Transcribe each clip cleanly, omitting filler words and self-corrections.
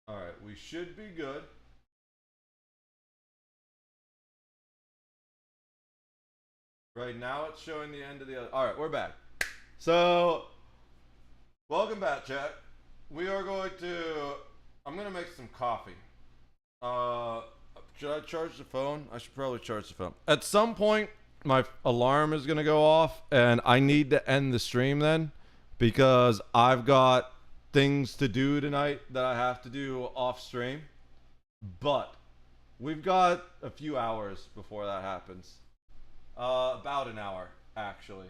Alright, we should be good. Right now it's showing the end of the other. Alright, we're back. So, welcome back, chat. We are going to. I'm going to make some coffee. Uh, should I charge the phone? I should probably charge the phone. At some point, my alarm is going to go off, and I need to end the stream then because I've got things to do tonight that I have to do off stream. But we've got a few hours before that happens. About an hour, actually.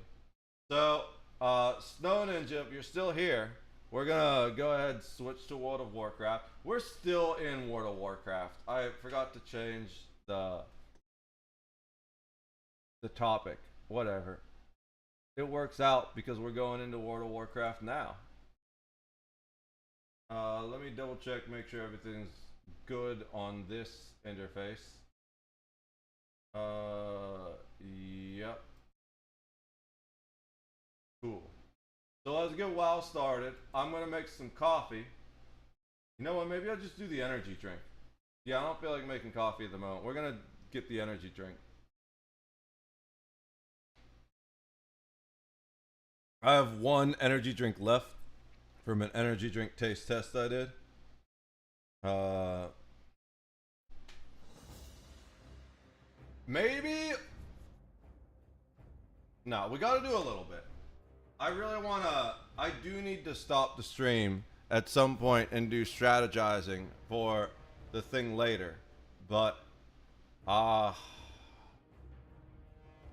So, Snow Ninja, if you're still here, we're gonna go ahead and switch to World of Warcraft. We're still in World of Warcraft. I forgot to change the topic. Whatever. It works out because we're going into World of Warcraft now. Let me double check, make sure everything's good on this interface. Yep. Cool. So let's get WoW started. I'm gonna make some coffee. You know what? Maybe I'll just do the energy drink. Yeah, I don't feel like making coffee at the moment. We're gonna get the energy drink. I have one energy drink left from an energy drink taste test I did. Uh, maybe. No, we gotta do a little bit. I really wanna. I do need to stop the stream at some point and do strategizing for the thing later. But, uh,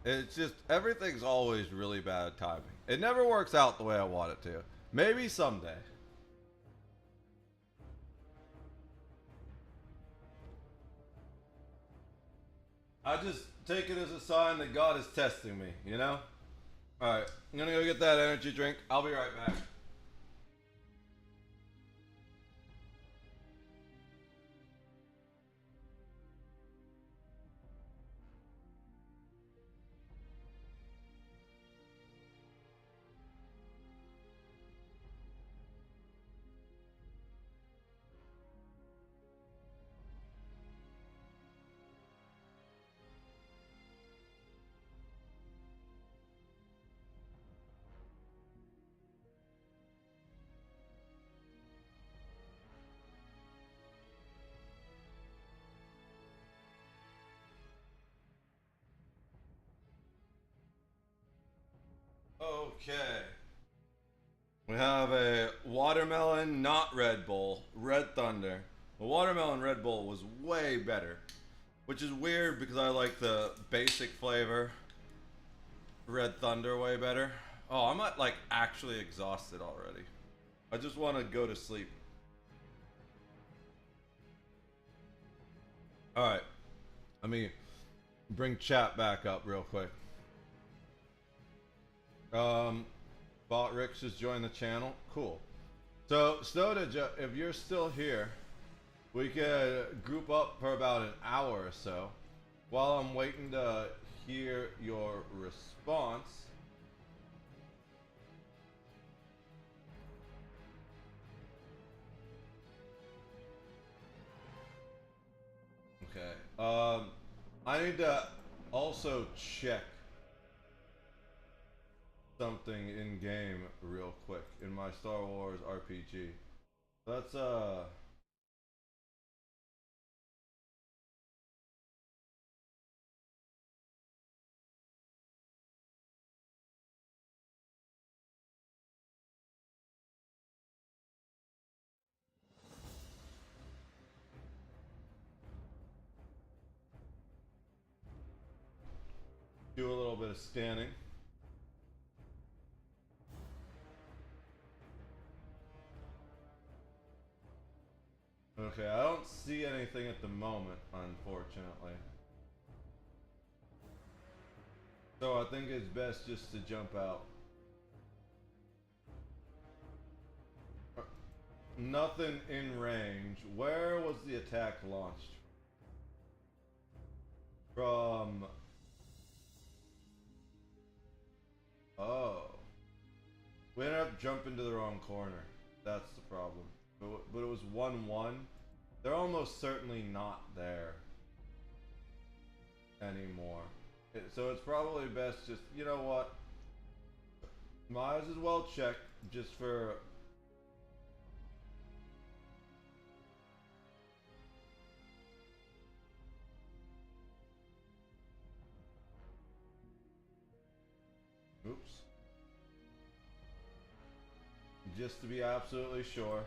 it's just, everything's always really bad timing. It never works out the way I want it to. Maybe someday. I just take it as a sign that God is testing me, you know? Alright, I'm gonna go get that energy drink. I'll be right back. Okay. We have a watermelon, not Red Bull, Red Thunder. The watermelon Red Bull was way better, which is weird because I like the basic flavor Red Thunder way better. Oh, I'm not like actually exhausted already. I just want to go to sleep. All right, let me bring chat back up real quick. Bot Ricks just joined the channel. Cool. So, Snowda, if you're still here, we could group up for about an hour or so while I'm waiting to hear your response. Okay. I need to also check something in game real quick in my Star Wars RPG. Let's do a little bit of scanning. Okay, I don't see anything at the moment, unfortunately. So I think it's best just to jump out. Nothing in range. Where was the attack launched? From. Oh. We ended up jumping to the wrong corner. That's the problem. but it was 1-1. They're almost certainly not there anymore. So it's probably best just, you know what? Might as well check just for. Oops. Just to be absolutely sure.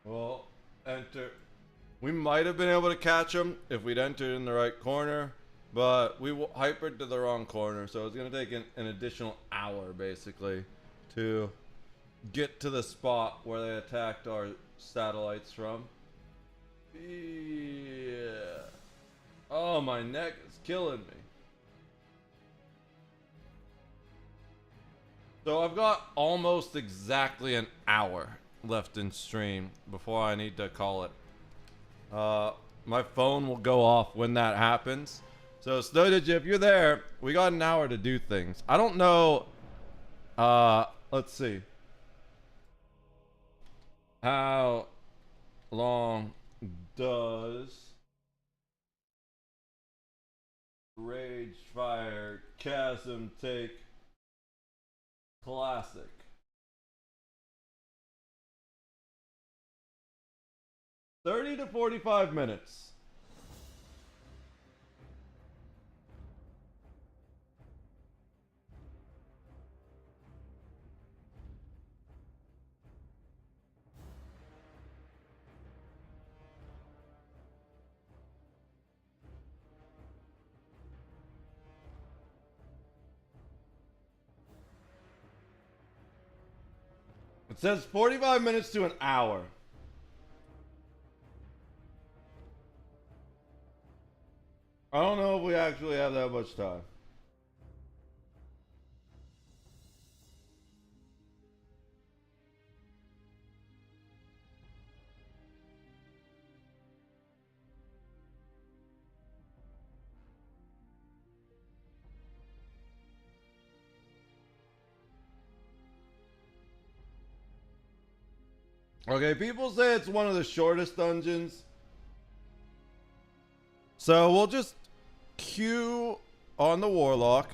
Well, enter. We might have been able to catch him if we'd entered in the right corner, but we hypered to the wrong corner, so it's going to take an additional hour, basically, to get to the spot where they attacked our satellites from. Yeah. Oh, my neck is killing me. So I've got almost exactly an hour left in stream before I need to call it. My phone will go off when that happens. So Snowdigi, if you're there, we got an hour to do things. I don't know. Let's see. How long does Rage Fire Chasm take Classic? $30 to 45 minutes. It says 45 minutes to an hour. I don't know if we actually have that much time. Okay, people say it's one of the shortest dungeons. So we'll just queue on the Warlock.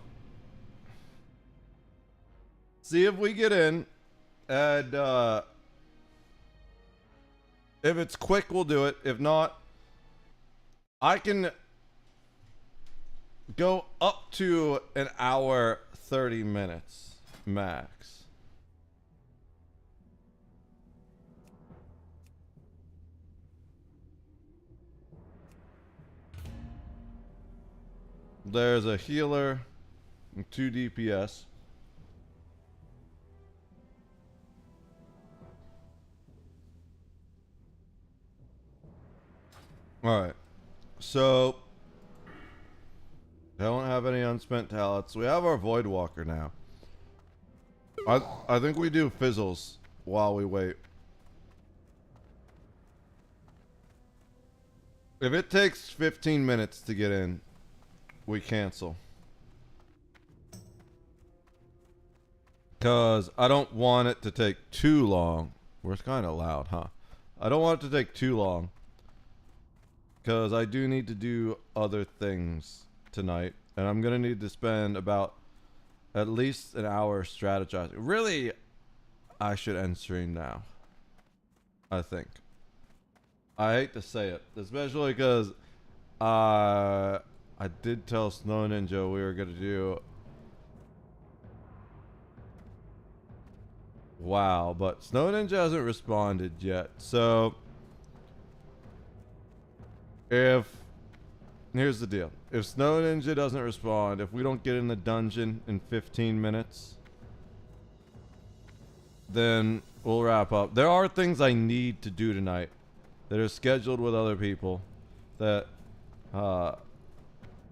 See if we get in. And if it's quick, we'll do it. If not, I can go up to an hour 30 minutes max. There's a healer and 2 DPS. Alright. So I don't have any unspent talents. We have our Void Walker now. I think we do fizzles while we wait. If it takes 15 minutes to get in, we cancel. Because I don't want it to take too long. We're kind of loud, huh? I don't want it to take too long. Because I do need to do other things tonight. And I'm going to need to spend about at least an hour strategizing. Really, I should end stream now. I think. I hate to say it. Especially because I did tell Snow Ninja we were going to do WoW, but Snow Ninja hasn't responded yet. So here's the deal. If Snow Ninja doesn't respond, if we don't get in the dungeon in 15 minutes, then we'll wrap up. There are things I need to do tonight that are scheduled with other people that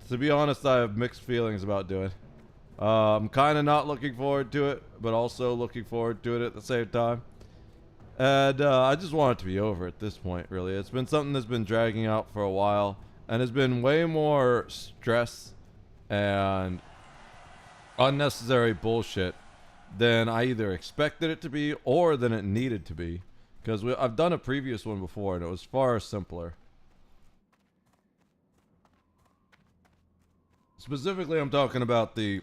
To be honest, I have mixed feelings about doing. I'm kind of not looking forward to it, but also looking forward to it at the same time. And I just want it to be over at this point, really. It's been something that's been dragging out for a while, and has been way more stress and unnecessary bullshit than I either expected it to be or than it needed to be. Because I've done a previous one before, and it was far simpler. Specifically, I'm talking about the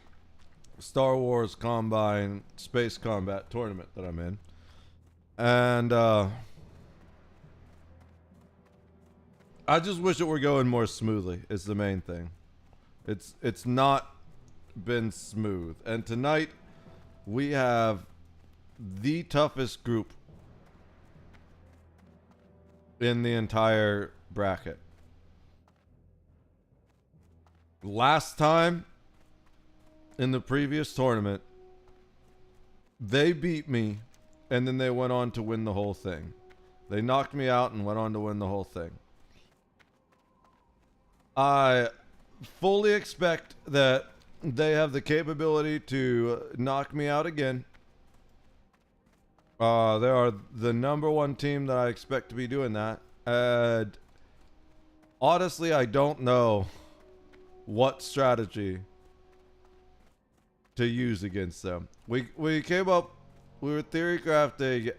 Star Wars Combine Space Combat Tournament that I'm in. And I just wish it were going more smoothly, is the main thing. It's not been smooth. And tonight we have the toughest group in the entire bracket. Last time in the previous tournament, they beat me, and then they went on to win the whole thing. They knocked me out and went on to win the whole thing. I fully expect that they have the capability to knock me out again. They are the number one team that I expect to be doing that. And honestly, I don't know what strategy to use against them. We came up, we were theory crafting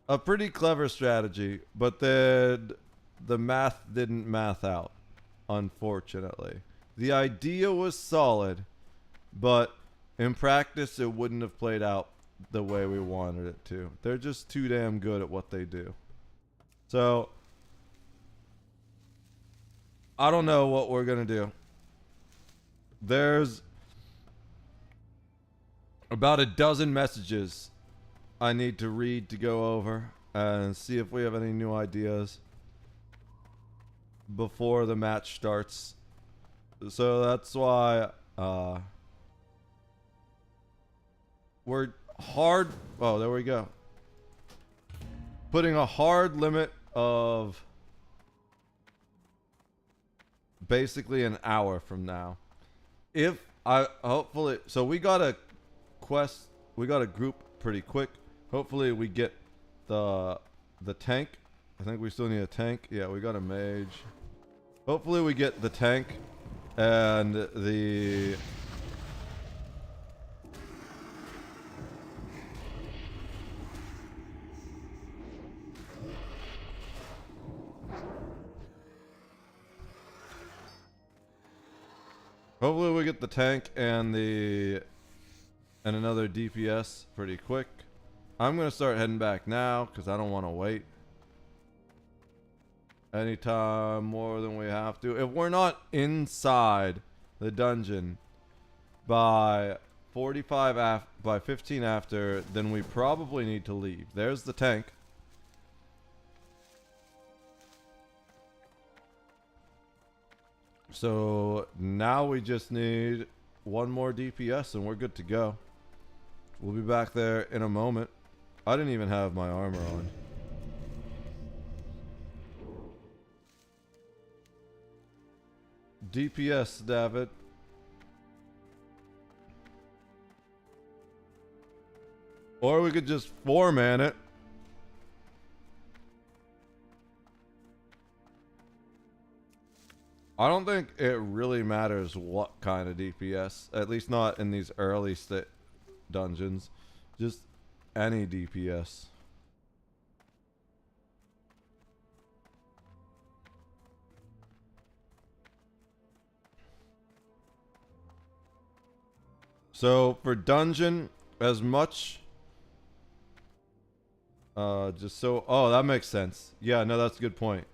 a pretty clever strategy, but then the math didn't math out, unfortunately. The idea was solid, but in practice it wouldn't have played out the way we wanted it to. They're just too damn good at what they do. So I don't know what we're gonna do. There's about a dozen messages I need to read to go over and see if we have any new ideas before the match starts. So that's why we're hard. Oh, there we go. Putting a hard limit of basically an hour from now. If I hopefully, so we got a quest, we got a group pretty quick. Hopefully we get the tank. I think we still need a tank. Yeah, we got a mage. Hopefully we get the tank and the hopefully we get the tank and another DPS pretty quick. I'm gonna start heading back now because I don't want to wait anytime more than we have to. If we're not inside the dungeon by 15 after, then we probably need to leave. There's the tank. So now we just need one more DPS and we're good to go. We'll be back there in a moment. I didn't even have my armor on. DPS, David. Or we could just 4-man it. I don't think it really matters what kind of DPS. At least not in these early dungeons. Just any DPS. So for dungeon, as much just so, oh, that makes sense. Yeah, no, that's a good point.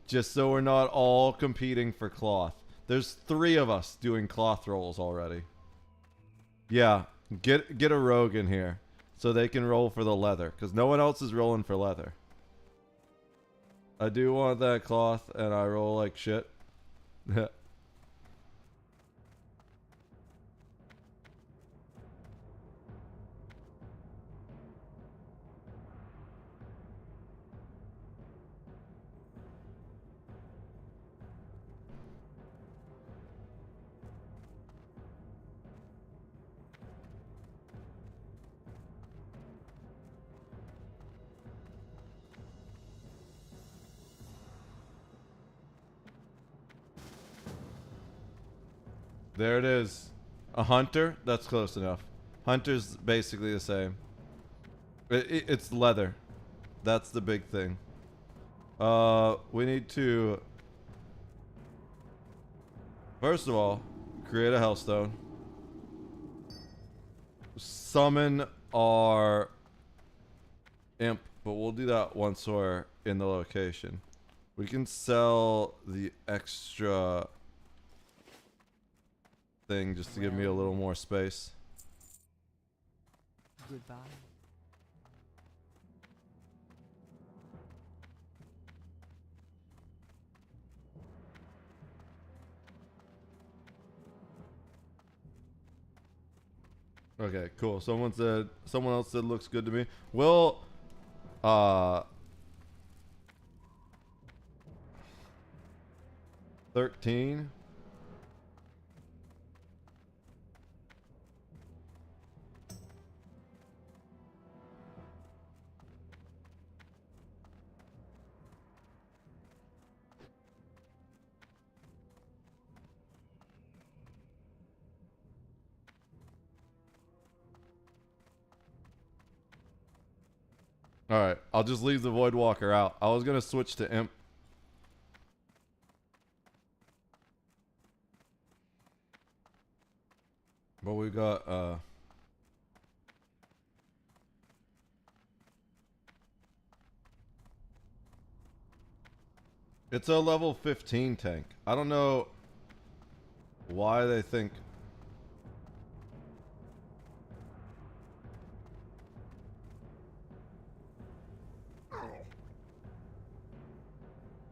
Just so we're not all competing for cloth. There's 3 of us doing cloth rolls already. Yeah, get a rogue in here so they can roll for the leather, because no one else is rolling for leather. I do want that cloth, and I roll like shit. There it is. A hunter? That's close enough. Hunter's basically the same. It's leather. That's the big thing. We need to... First of all, create a Hellstone. Summon our imp, but we'll do that once we're in the location. We can sell the extra thing just to give me a little more space. Goodbye. Okay, cool. Someone else said looks good to me. Well, 13. All right, I'll just leave the Void Walker out. I was gonna switch to Imp. But we got it's a level 15 tank. I don't know why they think...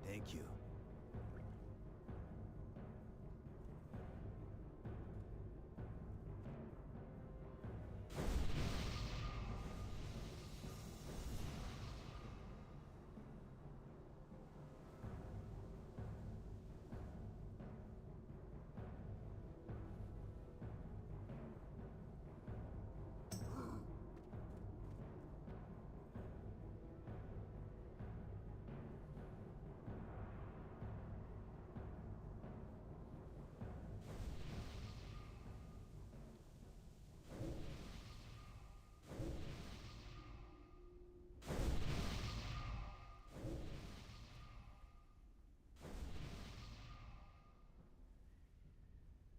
Thank you.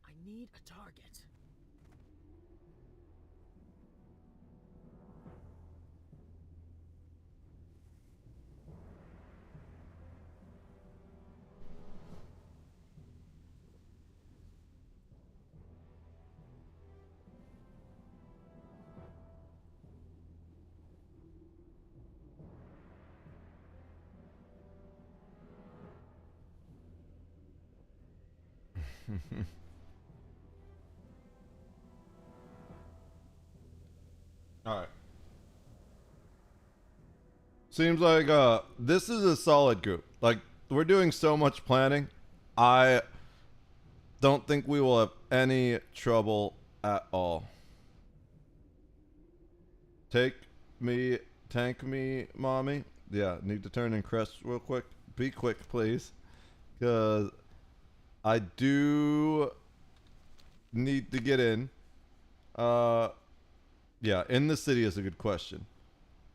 I need a target. All right. Seems like this is a solid group. Like, we're doing so much planning. I don't think we will have any trouble at all. Tank me, mommy. Yeah, need to turn and crest real quick. Be quick, please. Because I do need to get in. Yeah, in the city is a good question.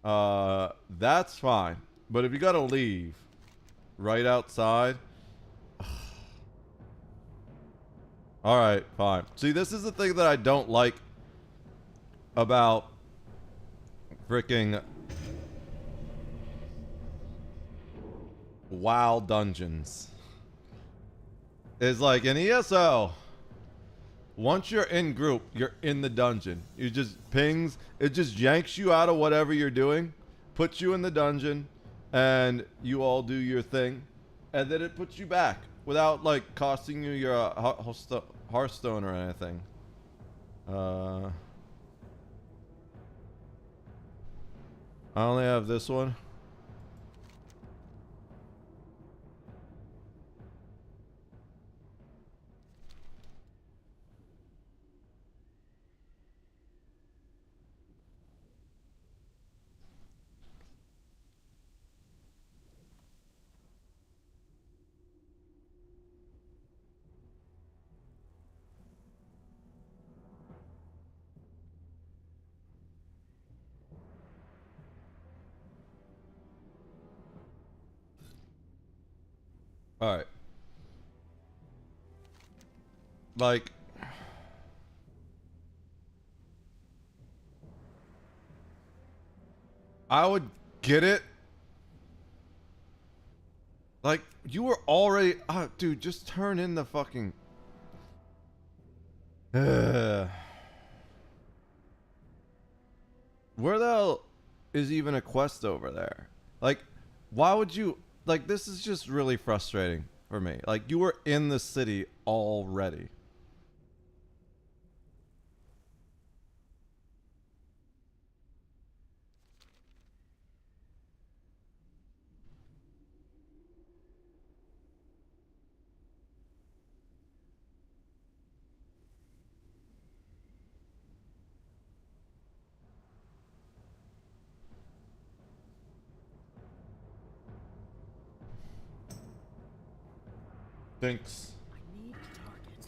That's fine. But if you gotta leave right outside... Alright, fine. See, this is the thing that I don't like about freaking WoW dungeons. Is like an ESO. Once you're in group, you're in the dungeon. You just pings, it just yanks you out of whatever you're doing, puts you in the dungeon, and you all do your thing, and then it puts you back without like costing you your Hearthstone or anything. I only have this one. All right. Like, I would get it. Like, you were already. Dude, just turn in the fucking. Where the hell is even a quest over there? Like, why would you. Like, this is just really frustrating for me. Like, you were in the city already. Thanks. I need a target.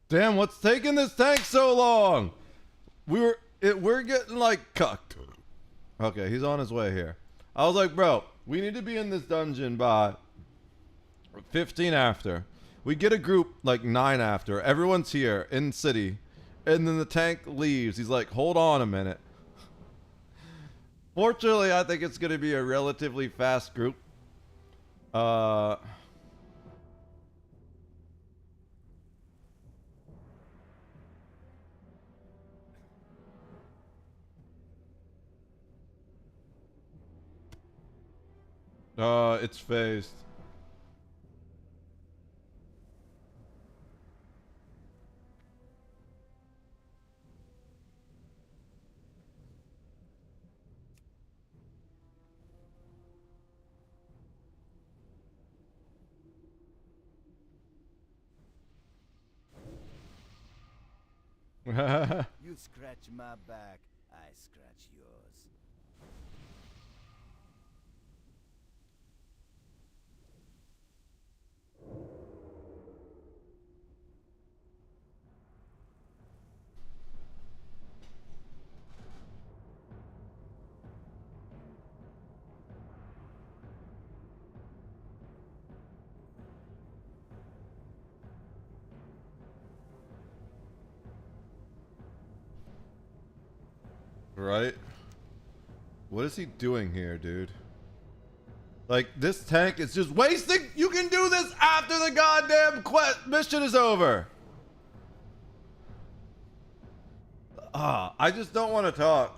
Damn, what's taking this tank so long? We're getting like cucked. Okay, he's on his way here. I was like, bro, we need to be in this dungeon by 15 after. We get a group like 9 after. Everyone's here in city. And then the tank leaves. He's like, hold on a minute. Fortunately, I think it's going to be a relatively fast group. It's phased. You scratch my back, I scratch yours. Right? What is he doing here, dude? Like, this tank is just wasting. You can do this after the goddamn mission is over. I just don't want to talk.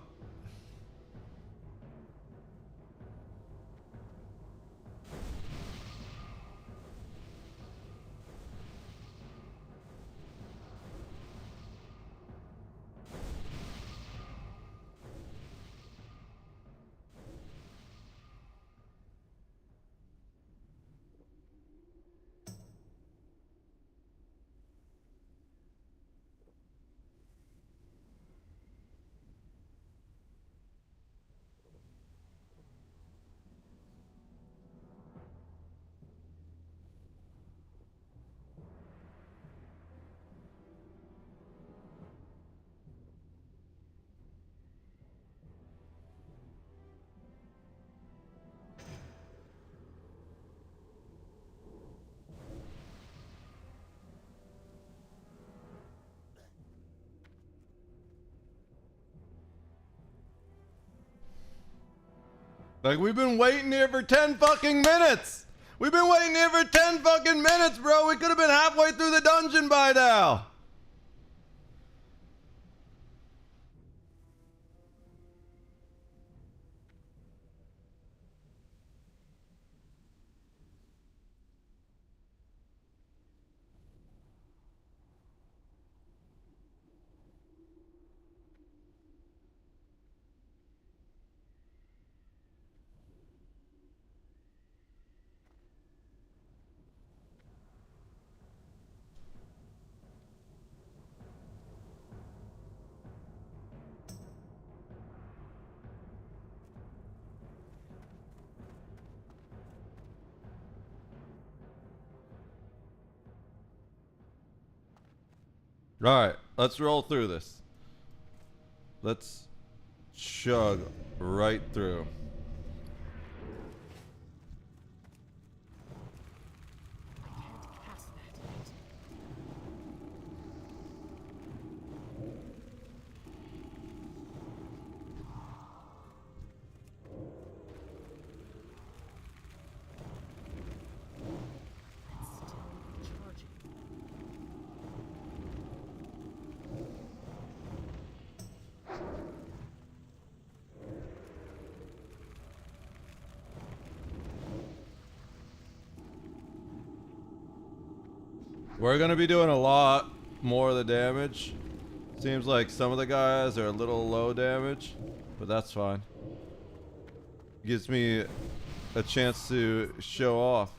Like, we've been waiting here for 10 fucking minutes. We've been waiting here for 10 fucking minutes, bro. We could have been halfway through the dungeon by now. All right, let's roll through this. Let's chug right through. I can't pass that yet. It's still charging. We're gonna be doing a lot more of the damage. Seems like some of the guys are a little low damage, but that's fine. Gives me a chance to show off.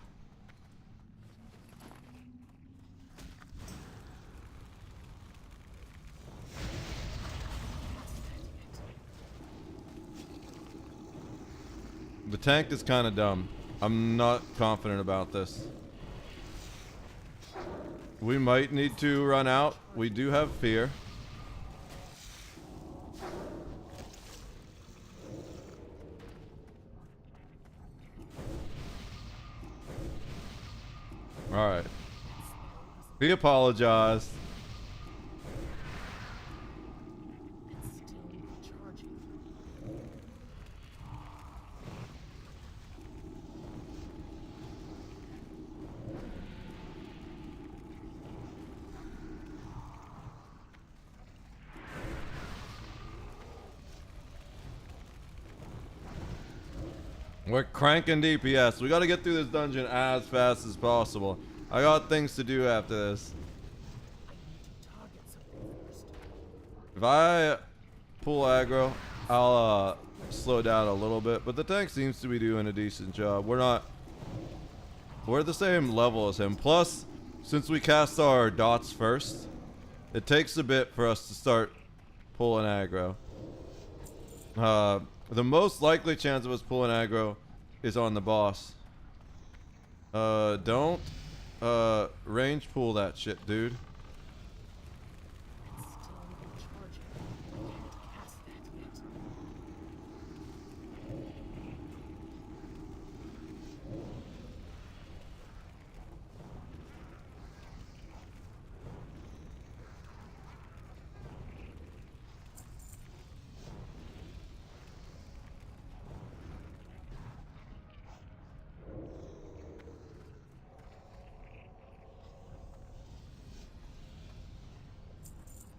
The tank is kind of dumb. I'm not confident about this. We might need to run out. We do have fear. Alright. He apologized. It's still charging. We're cranking DPS. We gotta get through this dungeon as fast as possible. I got things to do after this. I need to target something first. If I pull aggro, I'll slow down a little bit. But the tank seems to be doing a decent job. We're the same level as him. Plus, since we cast our dots first, It takes a bit for us to start pulling aggro. The most likely chance of us pulling aggro is on the boss. Don't range pull that shit, dude. It's still recharging. I can't cast that yet.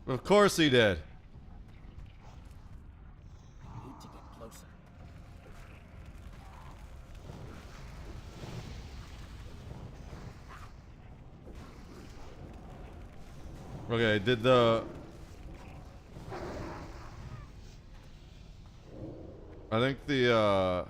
Of course he did. I need to get closer. Okay, did the... I think the,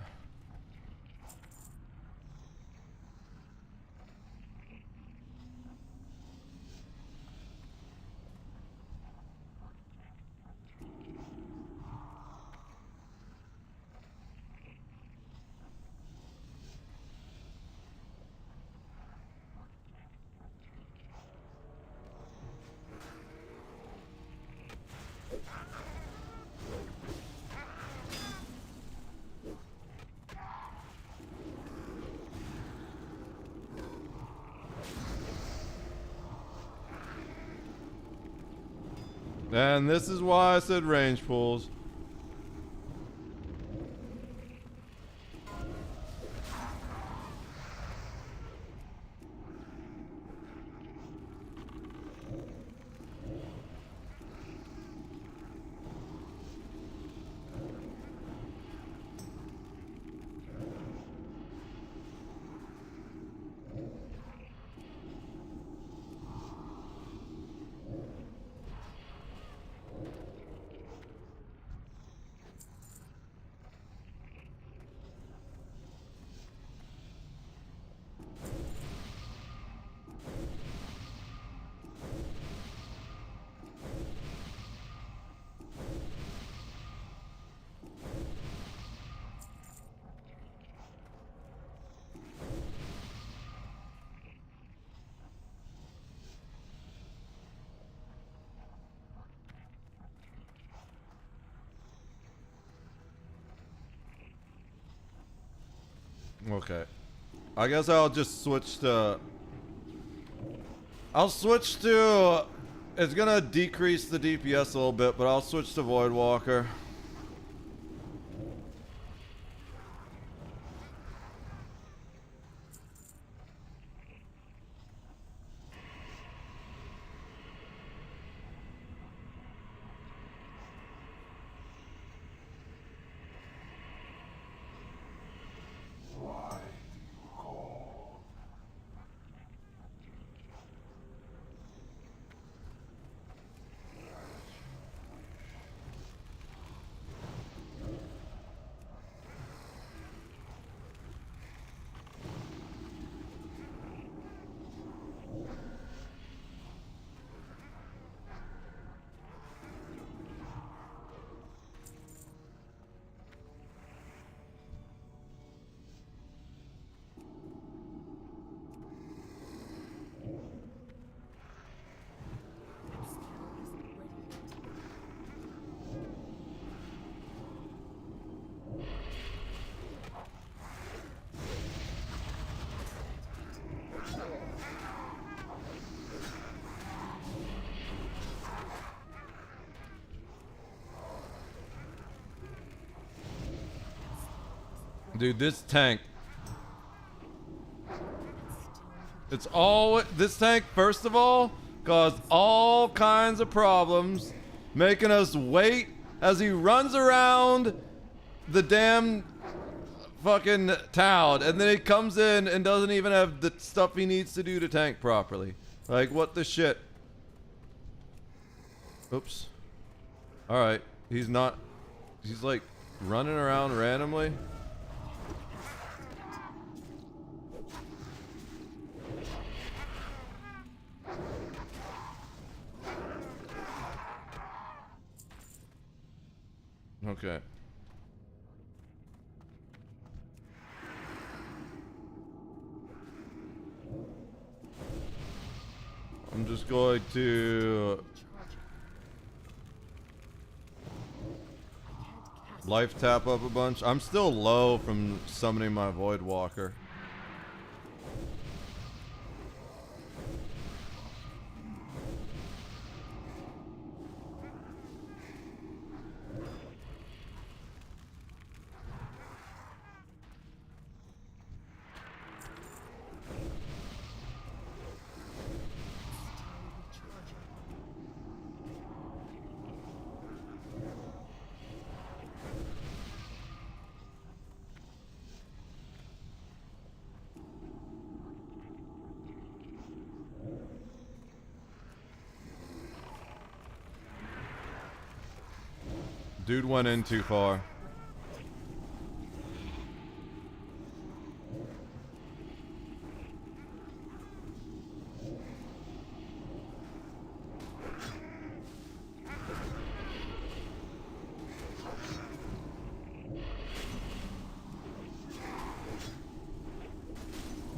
and this is why I said range pulls. Okay. I guess I'll just switch to... I'll switch to... It's gonna decrease the DPS a little bit, but I'll switch to Voidwalker. Dude, this tank. It's all... This tank, first of all, caused all kinds of problems, making us wait as he runs around the damn fucking town, and then he comes in and doesn't even have the stuff he needs to do to tank properly. Like, what the shit? Oops. Alright, he's not... He's like running around randomly. Okay. I'm just going to Charging. I can't cast life tap up a bunch. I'm still low from summoning my Void Walker. recharging. Dude went in too far.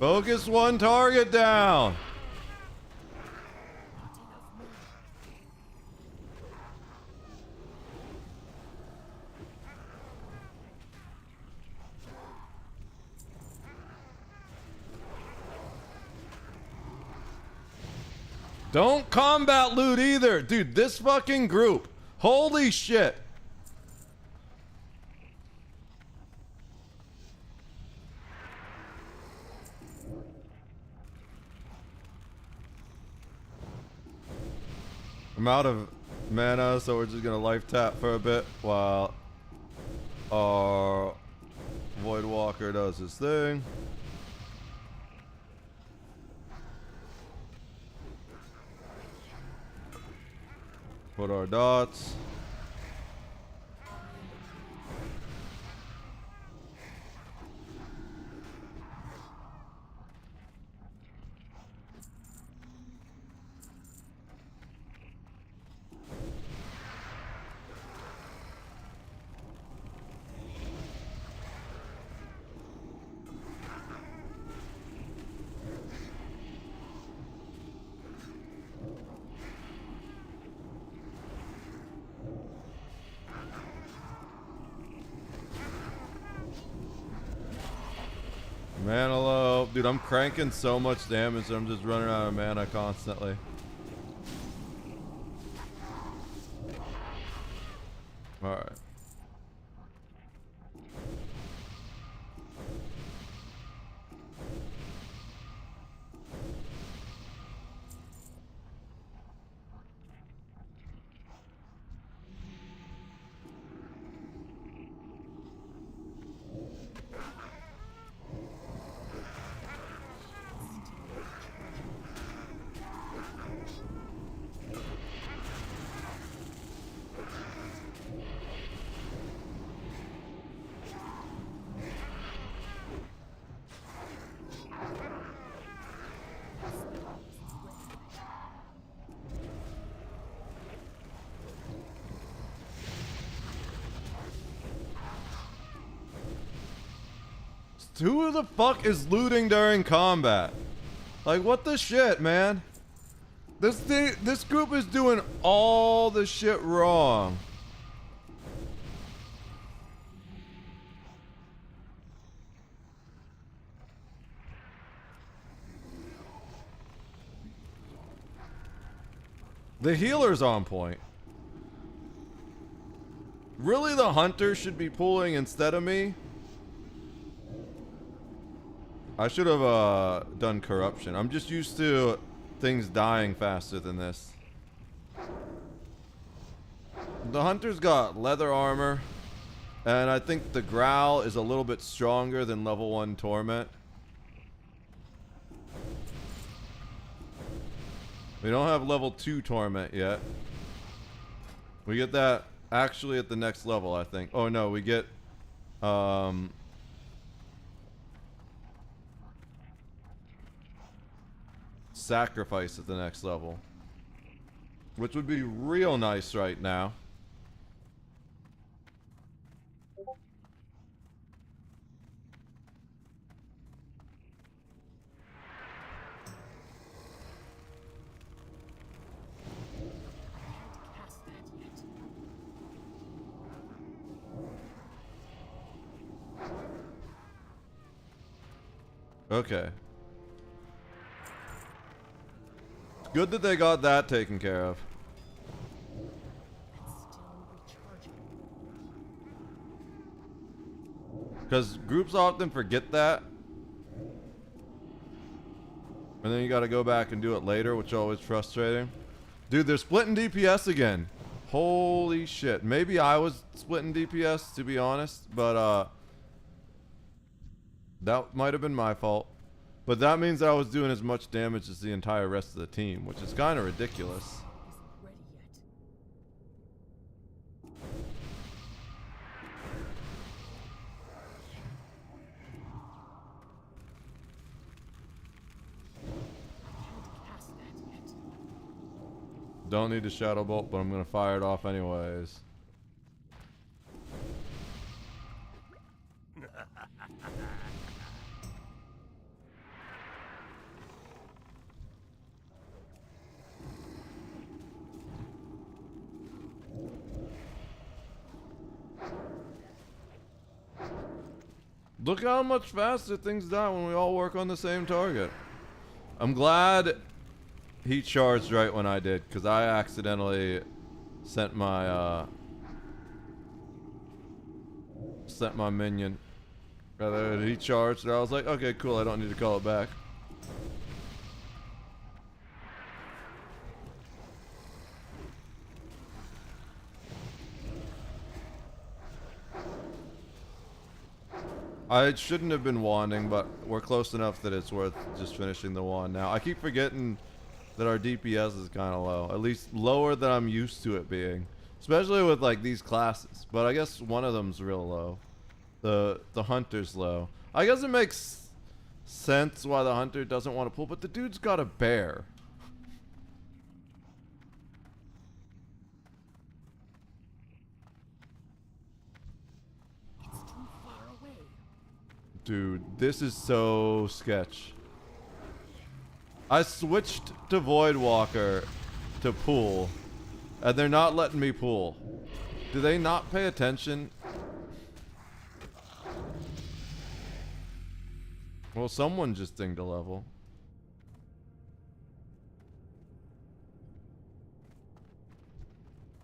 Focus one target down. Not enough mana. Don't combat loot either. Dude, this fucking group. Holy shit. I'm out of mana, so we're just gonna life tap for a bit while our Void Walker does his thing. Put our dots. Mana low. Dude, I'm cranking so much damage that I'm just running out of mana constantly. Alright. Who the fuck is looting during combat? Like, what the shit, man? This group is doing all the shit wrong. The healer's on point. Really, the hunter should be pulling instead of me? I should have done corruption. I'm just used to things dying faster than this. The hunter's got leather armor, and I think the growl is a little bit stronger than level 1 torment. We don't have level 2 torment yet. We get that actually at the next level, I think. Oh no, we get sacrifice at the next level, which would be real nice right now. Okay. Good that they got that taken care of. It's still recharging. Because groups often forget that. And then you gotta go back and do it later, which is always frustrating. Dude, they're splitting DPS again. Holy shit. Maybe I was splitting DPS, to be honest. But, that might have been my fault. But that means that I was doing as much damage as the entire rest of the team, which is kind of ridiculous. Isn't ready yet. I can't cast that yet. Don't need a Shadow Bolt, but I'm gonna fire it off anyways. Look how much faster things die when we all work on the same target. I'm glad he charged right when I did, because I accidentally sent my minion. He charged, and I was like, okay, cool, I don't need to call it back. I shouldn't have been wanding, but we're close enough that it's worth just finishing the wand now. I keep forgetting that our DPS is kind of low. At least lower than I'm used to it being. Especially with like these classes. But I guess one of them's real low. The hunter's low. I guess it makes sense why the hunter doesn't want to pull, but the dude's got a bear. It's too far away. Dude, this is so sketch. I switched to Voidwalker to pull, and they're not letting me pull. Do they not pay attention? Well, someone just dinged a level.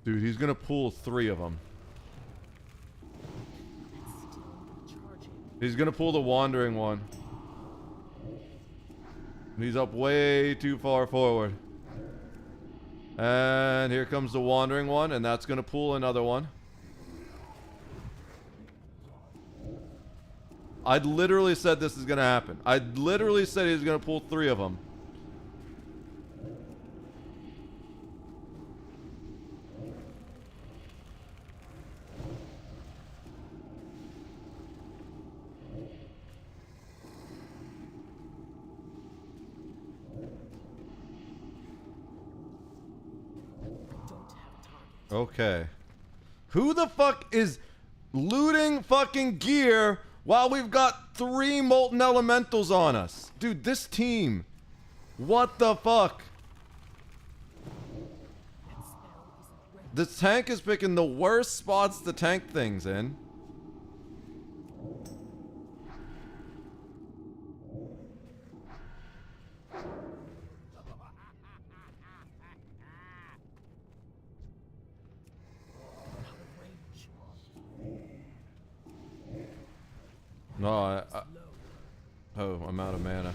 Dude, he's gonna pull 3 of them. It's still recharging. He's gonna pull the wandering one. He's up way too far forward. And here comes the wandering one, and that's gonna pull another one. I'd literally said this is gonna happen. I'd literally said he was gonna pull 3 of them. Okay. Who the fuck is looting fucking gear while we've got 3 molten elementals on us? Dude, this team. What the fuck? The tank is picking the worst spots to tank things in. No, oh, I'm out of mana.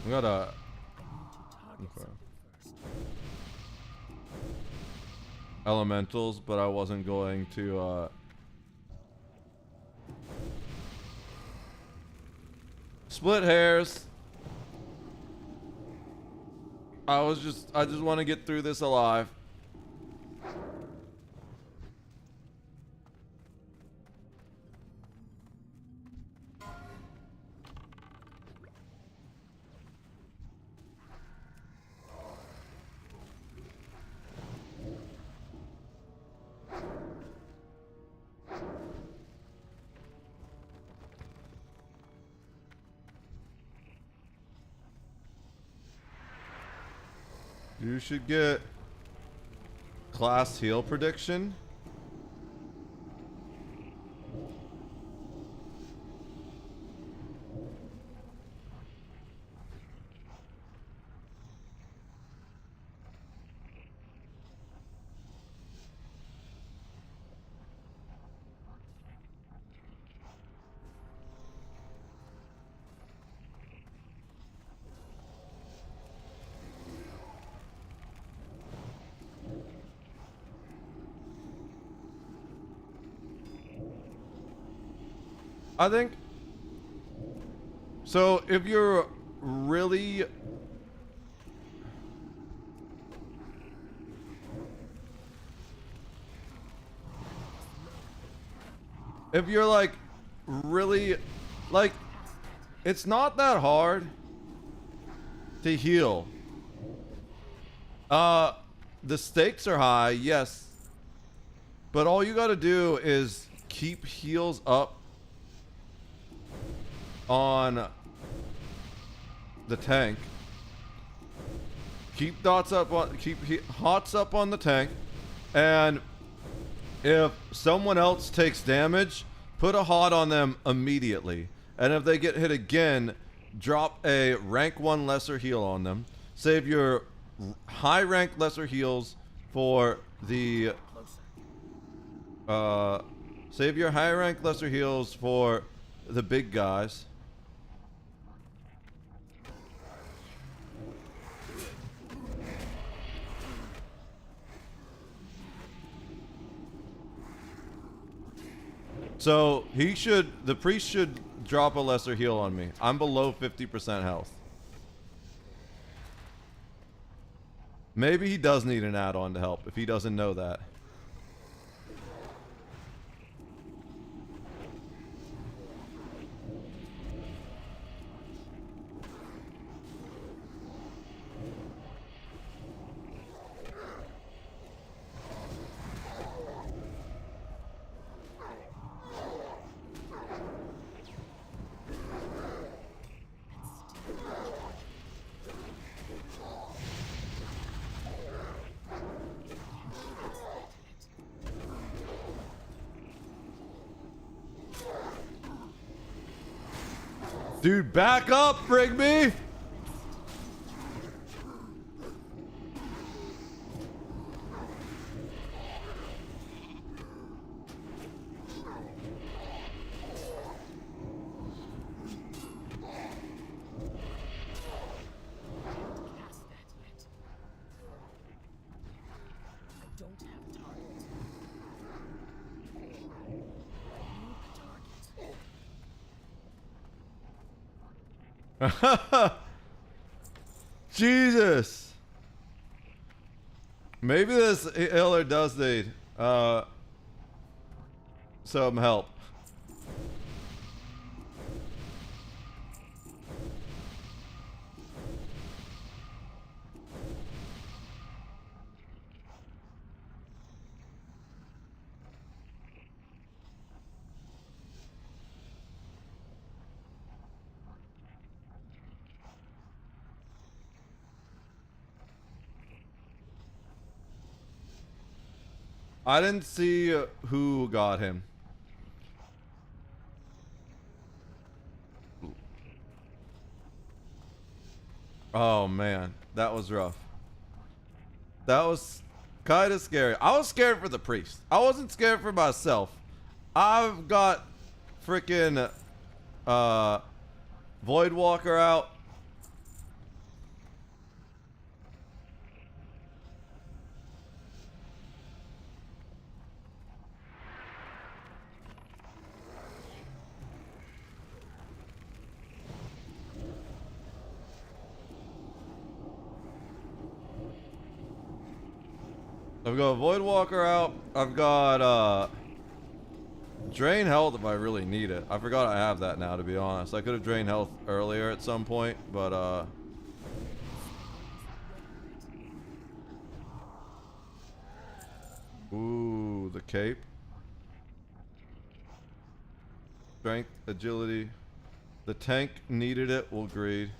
I gotta. Okay. Elementals, but I wasn't going to. Split hairs. I just want to get through this alive. You should get class heal prediction. I think. So if you're really like really like it's not that hard to heal. The stakes are high, yes. But all you got to do is keep heals up on the tank. Keep hots up on the tank, and if someone else takes damage, put a hot on them immediately. And if they get hit again, drop a rank 1 lesser heal on them. Save your high rank lesser heals for the save your high rank lesser heals for the big guys. So the priest should drop a lesser heal on me. I'm below 50% health. Maybe he does need an add-on to help if he doesn't know that. Dude, back up, Brigby! Cast that yet. I don't have a target. I need a target. Jesus! Maybe this healer does need some help. I didn't see who got him. Oh man, that was rough. That was kind of scary. I was scared for the priest. I wasn't scared for myself. I've got freaking Voidwalker out. I've got Voidwalker out. I've got Drain Health if I really need it. I forgot I have that now, to be honest. I could have drained health earlier at some point, but ooh, the cape. Strength, agility. The tank needed it, we'll agree.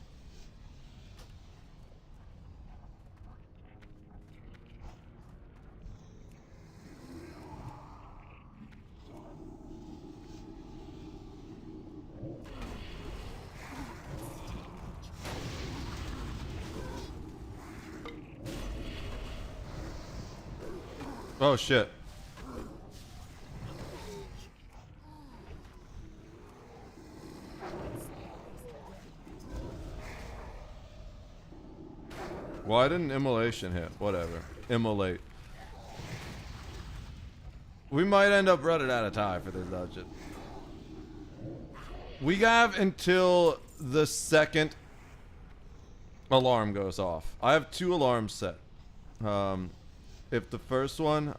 Oh shit. Why didn't immolation hit? Whatever. Immolate. We might end up running out of time for this dungeon. We have until the second alarm goes off. I have 2 alarms set. If the first one,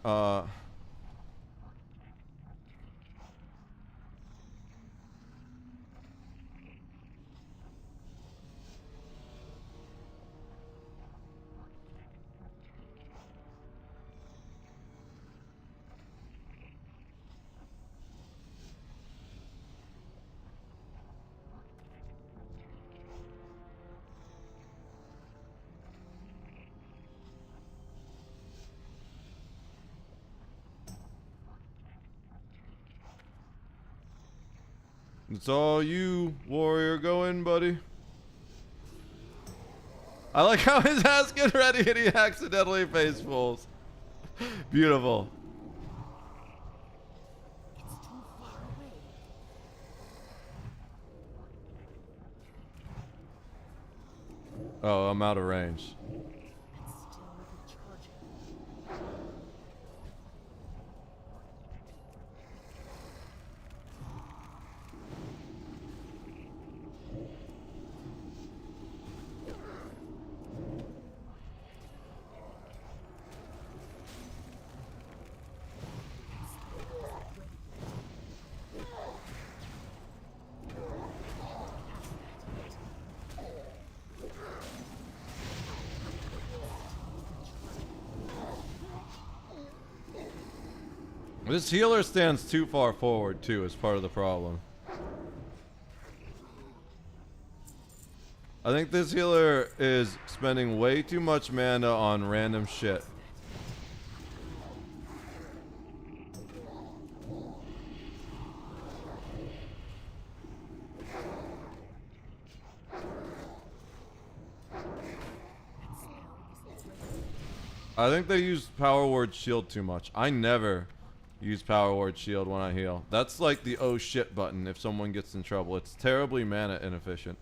it's all you, warrior. Go in, buddy. I like how his ass get ready and he accidentally face pulls. Beautiful. It's too far away. Oh, I'm out of range. And still recharging. This healer stands too far forward too, is part of the problem. I think this healer is spending way too much mana on random shit. I think they use Power Word Shield too much. I never use Power Word Shield when I heal. That's like the oh shit button if someone gets in trouble. It's terribly mana inefficient.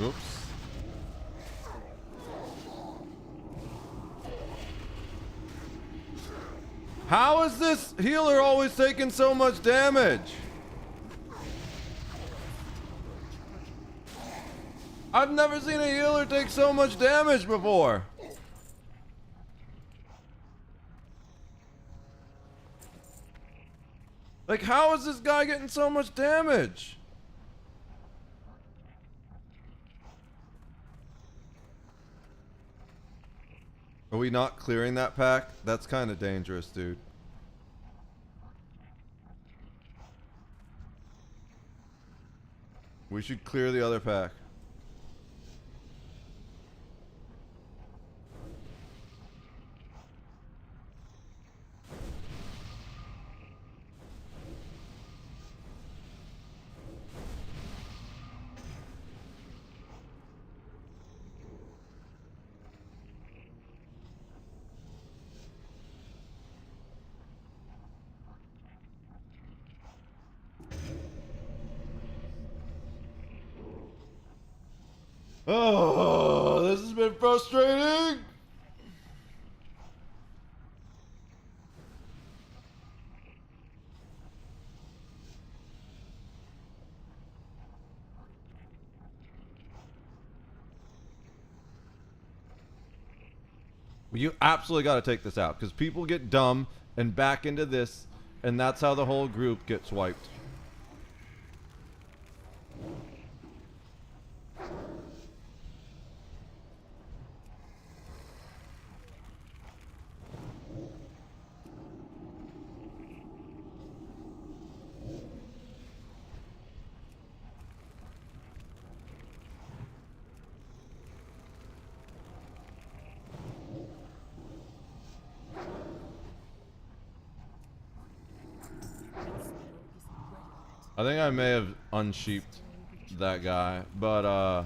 Oops. How is this healer always taking so much damage? I've never seen a healer take so much damage before. Like, how is this guy getting so much damage? Are we not clearing that pack? That's kind of dangerous, dude. We should clear the other pack. Oh, this has been frustrating. You absolutely got to take this out because people get dumb and back into this, and that's how the whole group gets wiped. I think I may have unsheeped that guy, but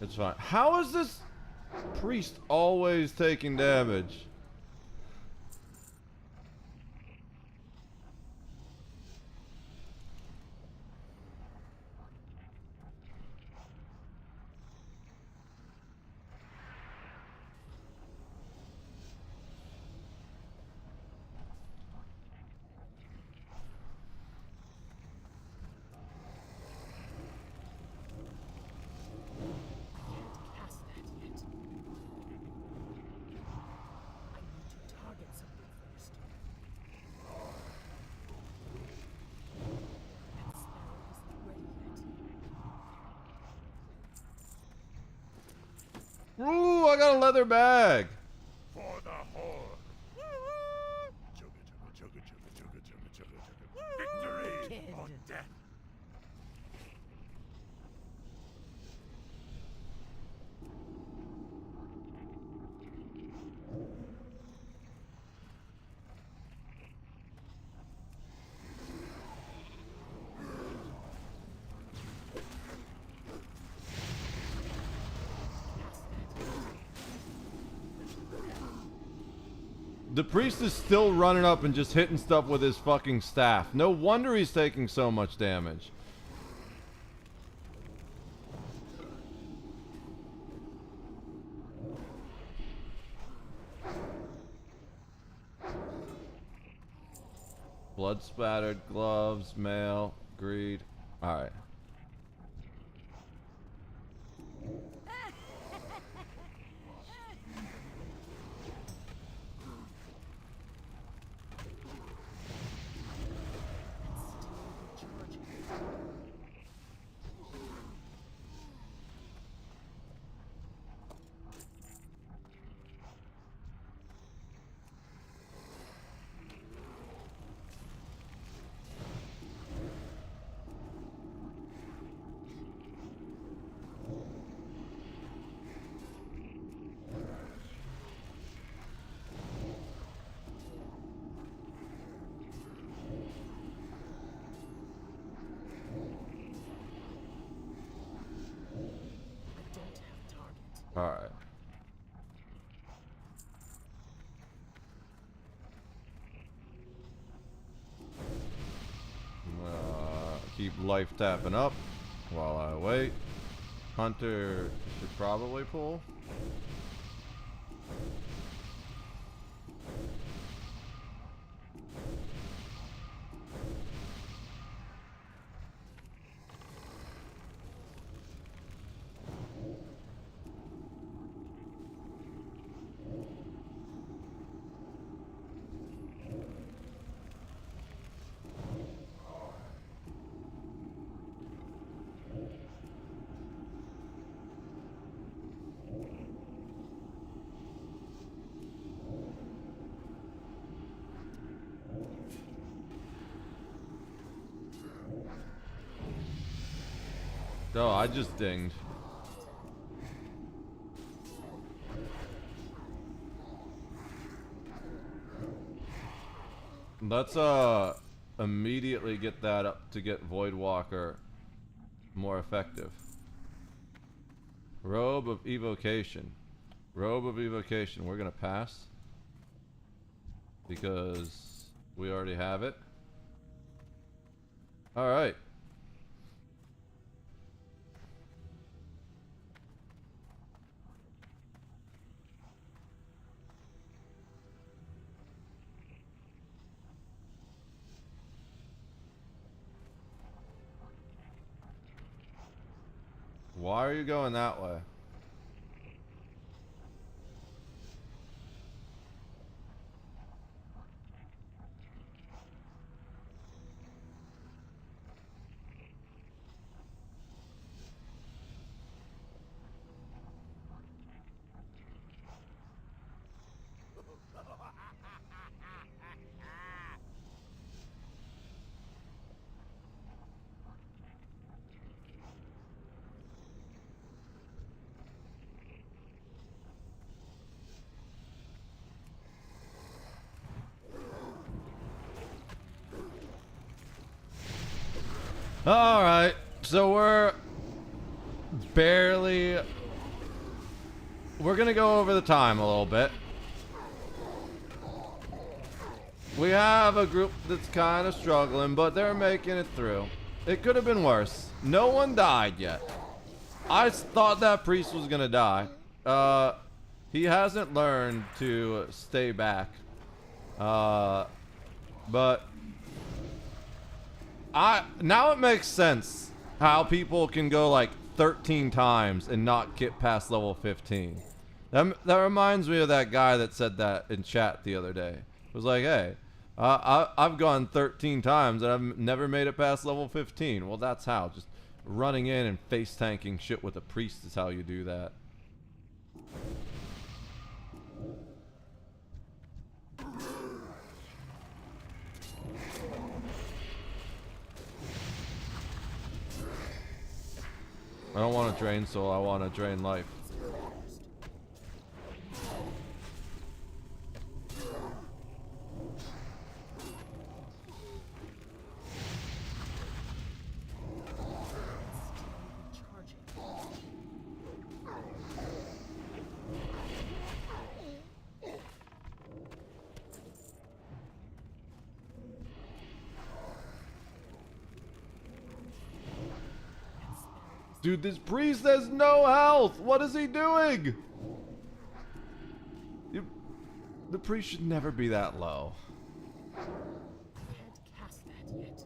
it's fine. How is this priest always taking damage? Cast that yet. I need to target something first. That spell isn't ready yet. Ooh, I got a leather bag. For the horde. Chugga, chugga, chugga, chugga, chugga, chugga, chugga, chugga. Victory Kid. or death. The priest is still running up and just hitting stuff with his fucking staff. No wonder he's taking so much damage. Blood spattered gloves, mail, greed. Alright. I don't have a target. Alright. Keep life tapping up while I wait. Hunter should probably pull. Oh, I just dinged. Let's immediately get that up to get Voidwalker more effective. Robe of Evocation. Robe of Evocation. We're gonna pass because we already have it. Alright. Why are you going that way? Alright, so we're gonna go over the time a little bit. We have a group that's kind of struggling, but they're making it through. It could have been worse. No one died yet. I thought that priest was gonna die. He hasn't learned to stay back. But now it makes sense how people can go like 13 times and not get past level 15. That reminds me of that guy that said that in chat the other day. It was like, hey, I've gone 13 times and I've never made it past level 15. Well, that's how. Just running in and face tanking shit with a priest is how you do that. I don't want to drain soul, I want to drain life. Dude, this priest has no health! What is he doing? The priest should never be that low. Can't cast that yet.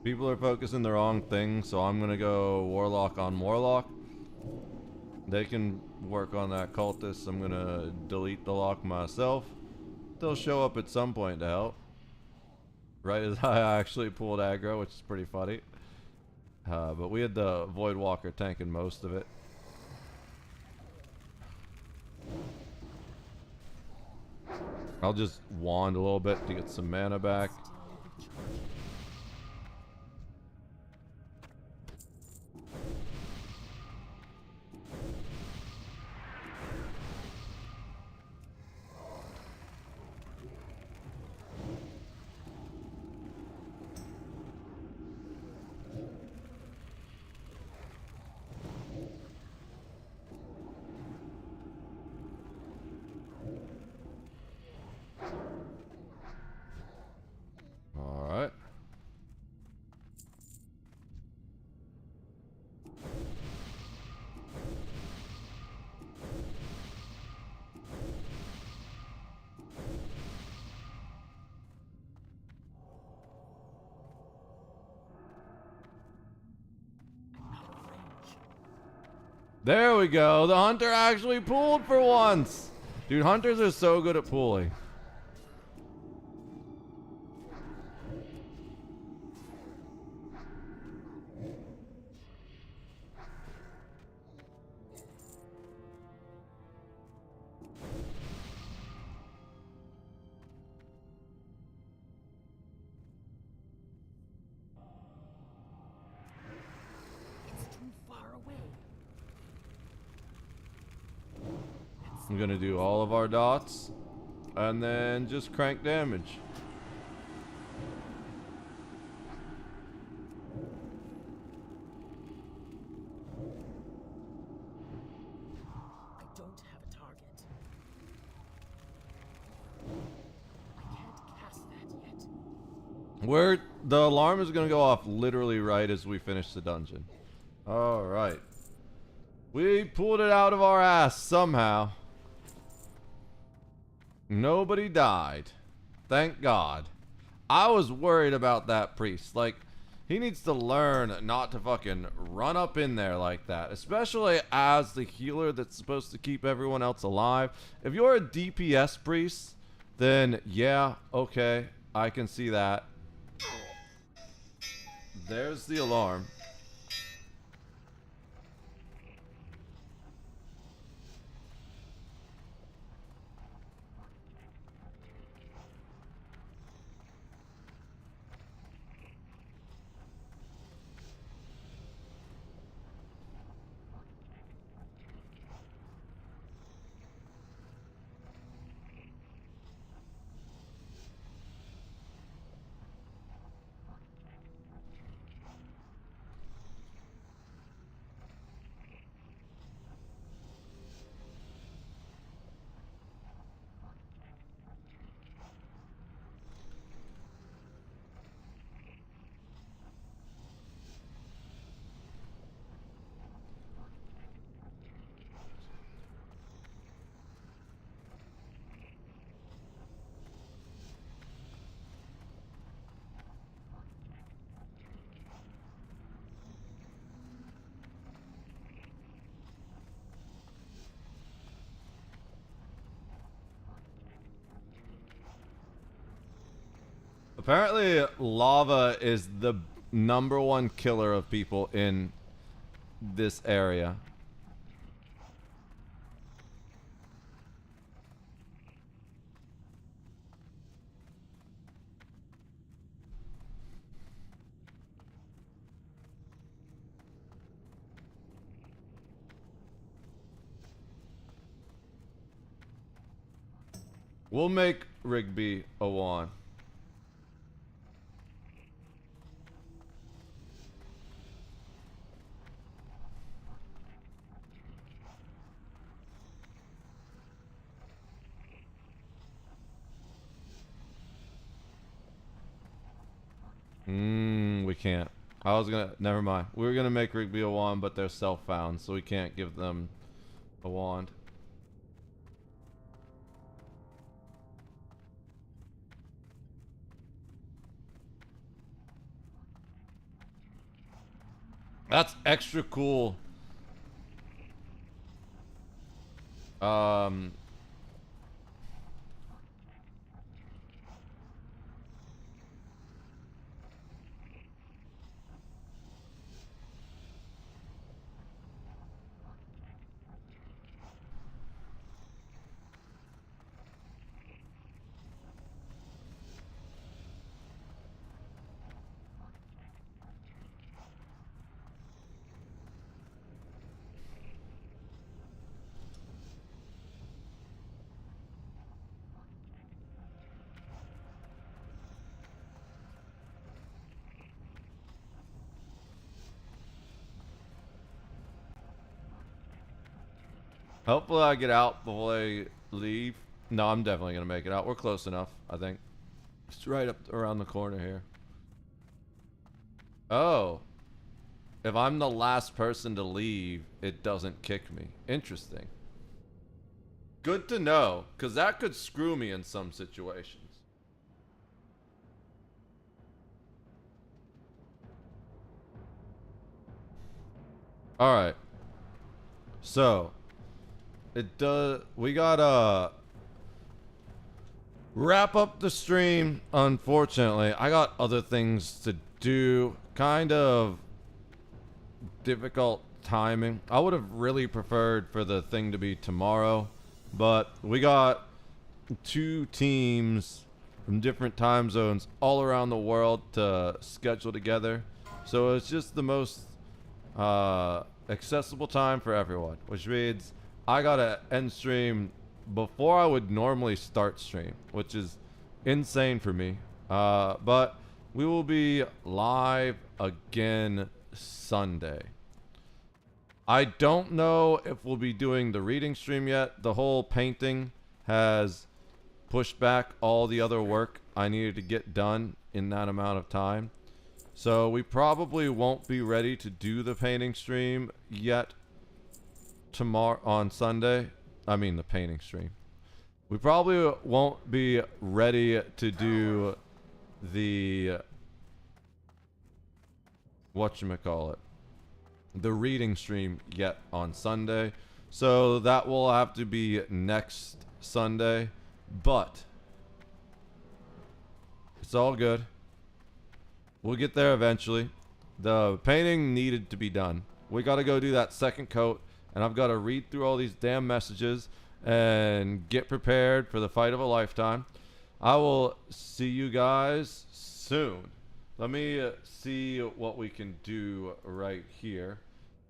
People are focusing the wrong thing, so I'm gonna go Warlock on Warlock. They can work on that cultist. I'm gonna delete the lock myself. They'll show up at some point to help. Right as I actually pulled aggro, which is pretty funny. But we had the Void Walker tanking most of it. I'll just wand a little bit to get some mana back. Alright. There we go. The hunter actually pulled for once. Dude, hunters are so good at pulling. It's too far away. I'm gonna do all of our dots and then just crank damage. I don't have a target. I can't cast that yet. The alarm is gonna go off literally right as we finish the dungeon. Alright. We pulled it out of our ass somehow. Nobody died. Thank God. I was worried about that priest. Like, He needs to learn not to fucking run up in there like that, especially as the healer that's supposed to keep everyone else alive. If you're a DPS priest, then yeah, okay, I can see that. There's the alarm. Apparently, lava is the #1 killer of people in this area. We'll make Rigby a wand. We can't. I was gonna. Never mind. We were gonna make Rigby a wand, but they're self-found, so we can't give them a wand. That's extra cool. Hopefully I get out before they leave. No, I'm definitely gonna make it out. We're close enough, I think. It's right up around the corner here. Oh. If I'm the last person to leave, it doesn't kick me. Interesting. Good to know, because that could screw me in some situations. Alright. So, we gotta wrap up the stream, unfortunately. I got other things to do. Kind of difficult timing. I would have really preferred for the thing to be tomorrow, but we got 2 teams from different time zones all around the world to schedule together. So it's just the most accessible time for everyone, which means I gotta end stream before I would normally start stream, which is insane for me. But we will be live again Sunday. I don't know if we'll be doing the reading stream yet. The whole painting has pushed back all the other work I needed to get done in that amount of time. So we probably won't be ready to do the painting stream yet tomorrow on Sunday. I mean the painting stream. We probably won't be ready to do the whatchamacallit, the reading stream yet on Sunday. So that will have to be next Sunday. But it's all good. We'll get there eventually. The painting needed to be done. We got to go do that second coat, and I've got to read through all these damn messages and get prepared for the fight of a lifetime. I will see you guys soon. Let me see what we can do right here.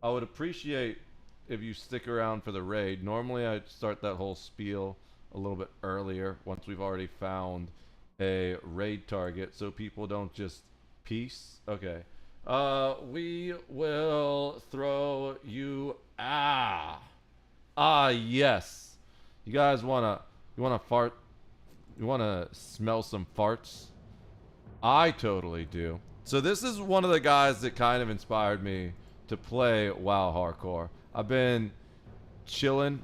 I would appreciate if you stick around for the raid. Normally I'd start that whole spiel a little bit earlier once we've already found a raid target, so people don't just peace. Okay. We will throw you. Yes. You guys wanna fart? You wanna smell some farts? I totally do. So this is one of the guys that kind of inspired me to play WoW Hardcore. I've been chilling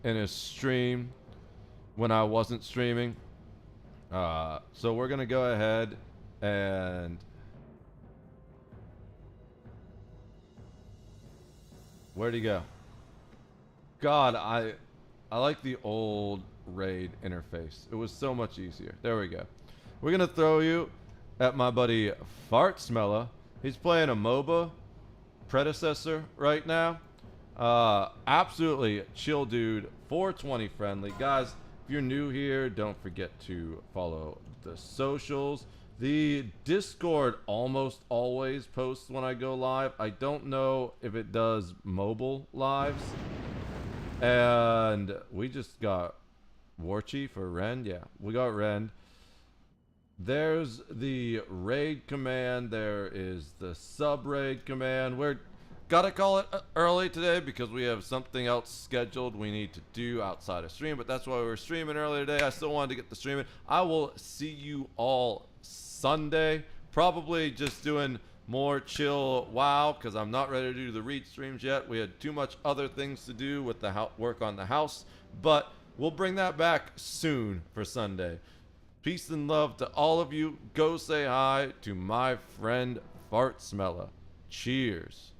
in his stream when I wasn't streaming. So we're gonna go ahead and where'd he go? God, I like the old raid interface. It was so much easier. There we go. We're gonna throw you at my buddy Fart Smella. He's playing a MOBA predecessor right now. Absolutely chill dude, 420 friendly. Guys, if you're new here, don't forget to follow the socials. The Discord almost always posts when I go live. I don't know if it does mobile lives. And we just got War Chief or Rend. Yeah, we got Rend. There's the raid command. There is the sub raid command. We're gotta call it early today because we have something else scheduled we need to do outside of stream, but that's why we were streaming earlier today. I still wanted to get the streaming. I will see you all Sunday, probably just doing more chill WoW because I'm not ready to do the read streams yet. We had too much other things to do with the work on the house, but we'll bring that back soon for Sunday. Peace and love to all of you. Go say hi to my friend Fart Smella. Cheers.